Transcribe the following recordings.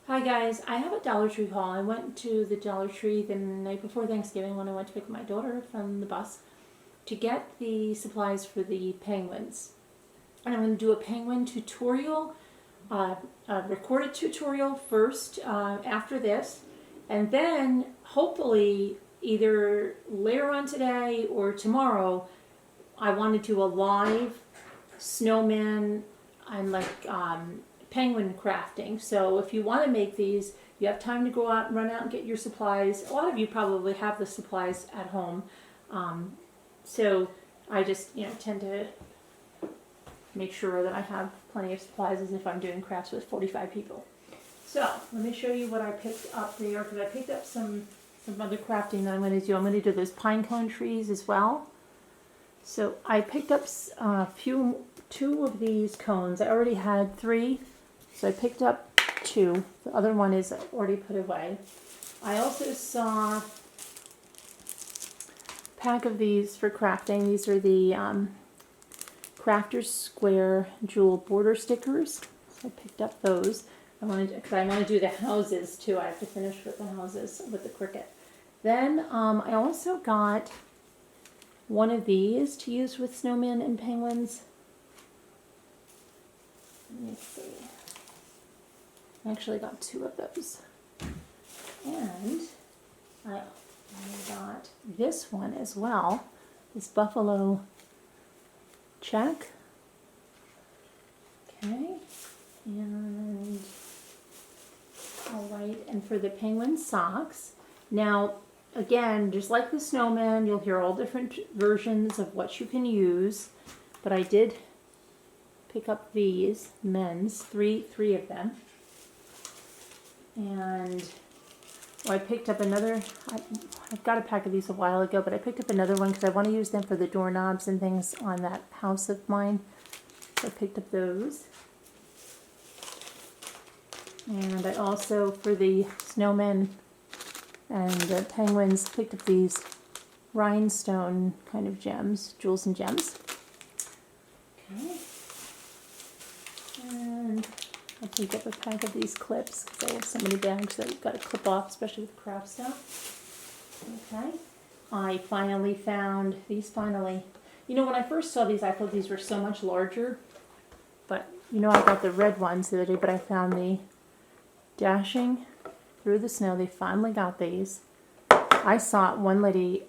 Hi guys, I have a Dollar Tree haul. I went to the Dollar Tree the night before Thanksgiving when I went to pick up my daughter from the bus to get the supplies for the penguins. And I'm going to do a penguin tutorial, a recorded tutorial first after this, and then hopefully either later on today or tomorrow I want to do a live snowman and penguin crafting. So if you want to make these, you have time to go out and run out and get your supplies. A lot of you probably have the supplies at home. So I just tend to make sure that I have plenty of supplies as if I'm doing crafts with 45 people. So let me show you what I picked up there, because I picked up some other crafting that I'm going to do. I'm going to do those pinecone trees as well. So I picked up two of these cones. I already had 3, so I picked up 2. The other one is already put away. I also saw a pack of these for crafting. These are the Crafter's Square Jewel border stickers. So I picked up those. Because I want to do the houses too. I have to finish with the houses with the Cricut. Then I also got one of these to use with snowmen and penguins. Let me see. I actually got 2 of those. And I got this one as well. This buffalo check. Okay. And alright, and for the penguin socks. Now, again, just like the snowman, you'll hear all different versions of what you can use. But I did pick up these men's, three of them. And I picked up another, I've got a pack of these a while ago, but I picked up another one because I want to use them for the doorknobs and things on that house of mine. So I picked up those. And I also, for the snowmen and the penguins, picked up these rhinestone kind of gems, jewels and gems. Okay. And I picked up a pack of these clips because I have so many bags that you've got to clip off, especially with craft stuff. Okay. I finally found these finally. When I first saw these, I thought these were so much larger. But, I got the red ones the other day, but I found the Dashing Through the Snow. They finally got these. I saw one lady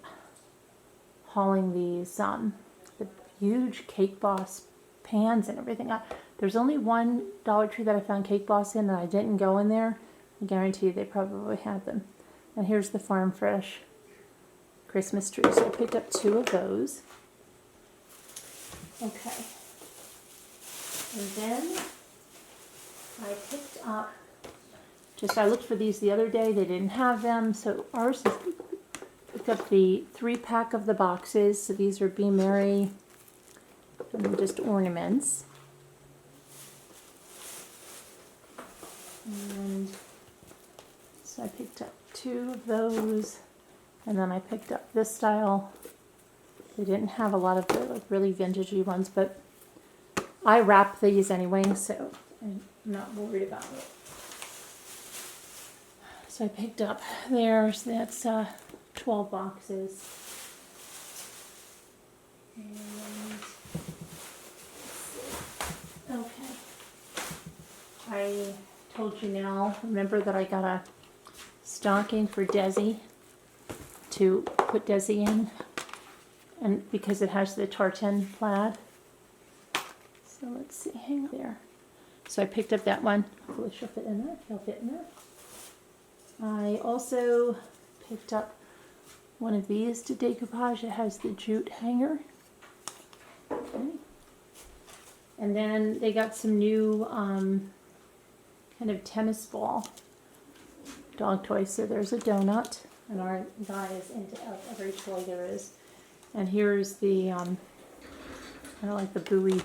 hauling these the huge Cake Boss pans and everything. There's only one Dollar Tree that I found Cake Boss in, and I didn't go in there. I guarantee you they probably had them. And here's the Farm Fresh Christmas tree. So I picked up 2 of those. Okay. And then I picked up, I looked for these the other day. They didn't have them. So ours is, picked up the 3-pack of the boxes. So these are Be Merry and just ornaments. And so I picked up 2 of those, and then I picked up this style. They didn't have a lot of the really vintagey ones, but I wrap these anyway, so I'm not worried about it. So I picked up theirs. That's 12 boxes. And okay. I told you now, remember that I got a stocking for Desi to put Desi in, and because it has the tartan plaid. So let's see, hang there. So I picked up that one. Hopefully she'll fit in there. He'll fit in there. I also picked up one of these to decoupage. It has the jute hanger. Okay. And then they got some new kind of tennis ball dog toys. So there's a donut, and our guy is into every toy there is. And here's the kind of like the buoy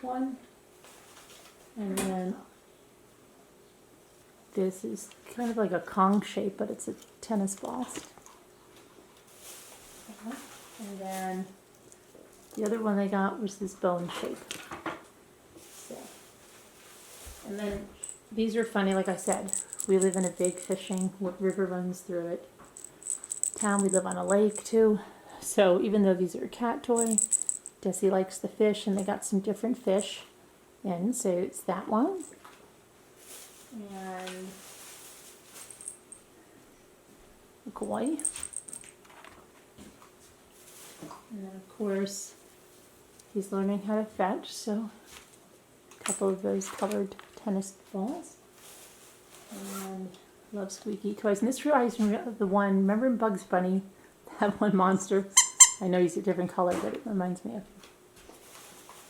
one. And then this is kind of like a Kong shape, but it's a tennis ball. And then the other one I got was this bone shape. So, and then These are funny, like I said. We live in a big fishing river runs through it. Town, we live on a lake too. So even though these are a cat toy, Desi likes the fish, and they got some different fish. And so it's that one. And a koi. And then of course, he's learning how to fetch, so a couple of those colored tennis balls. And love squeaky toys. And this reminds me of the one, remember in Bugs Bunny, that one monster? I know he's a different color, but it reminds me of him.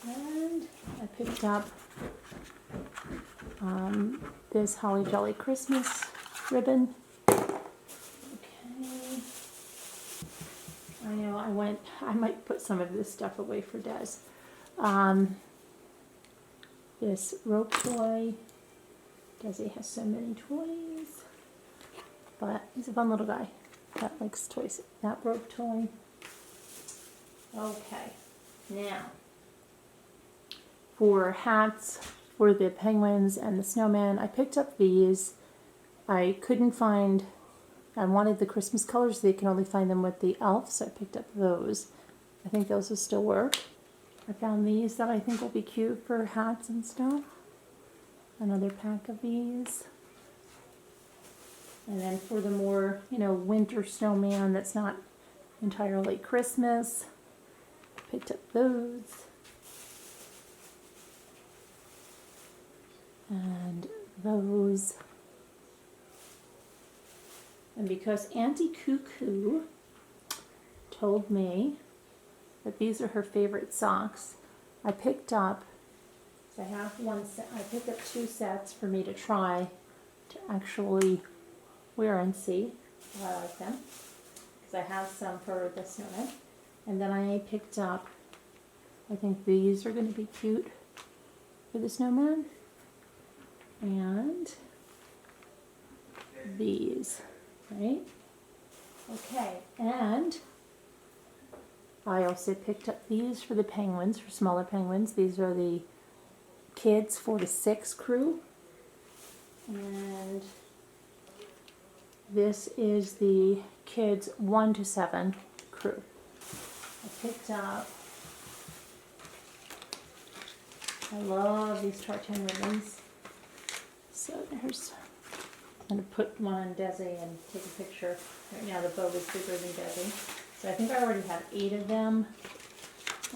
And I picked up this Holly Jolly Christmas ribbon. Okay. I know I might put some of this stuff away for Des. This rope toy. Desi has so many toys. But he's a fun little guy that likes toys. That rope toy. Okay. Now, for hats for the penguins and the snowman, I picked up these. I couldn't find, I wanted the Christmas colors, so you can only find them with the elf, so I picked up those. I think those will still work. I found these that I think will be cute for hats and stuff. Another pack of these. And then for the more, winter snowman that's not entirely Christmas, I picked up those. And those. And because Auntie Cuckoo told me that these are her favorite socks, I picked up, I picked up 2 sets for me to try to actually wear and see how I like them. Because I have some for the snowman. And then I picked up, I think these are going to be cute for the snowman. And these, right? Okay, and I also picked up these for the penguins, for smaller penguins. These are the kids 4 to 6 crew. And this is the kids 1 to 7 crew. I picked up, I love these tartan ribbons. So there's, I'm going to put one on Desi and take a picture. Right now the bow is bigger than Desi. So I think I already have 8 of them.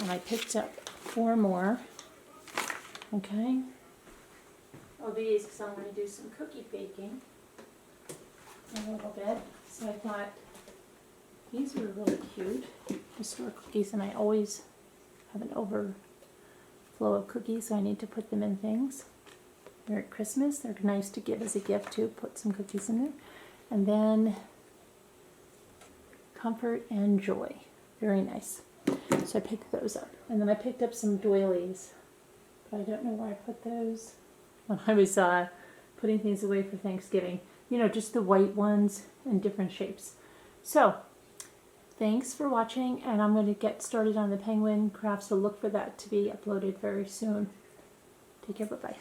And I picked up 4 more. Okay. Oh, these, because I'm going to do some cookie baking in a little bit. So I thought these are really cute. Store cookies, and I always have an overflow of cookies, so I need to put them in things. They're at Christmas. They're nice to give as a gift too. Put some cookies in there. And then Comfort and Joy. Very nice. So I picked those up. And then I picked up some doilies. But I don't know where I put those. When I was putting things away for Thanksgiving. Just the white ones in different shapes. So, thanks for watching. And I'm going to get started on the penguin craft. So look for that to be uploaded very soon. Take care. Bye-bye.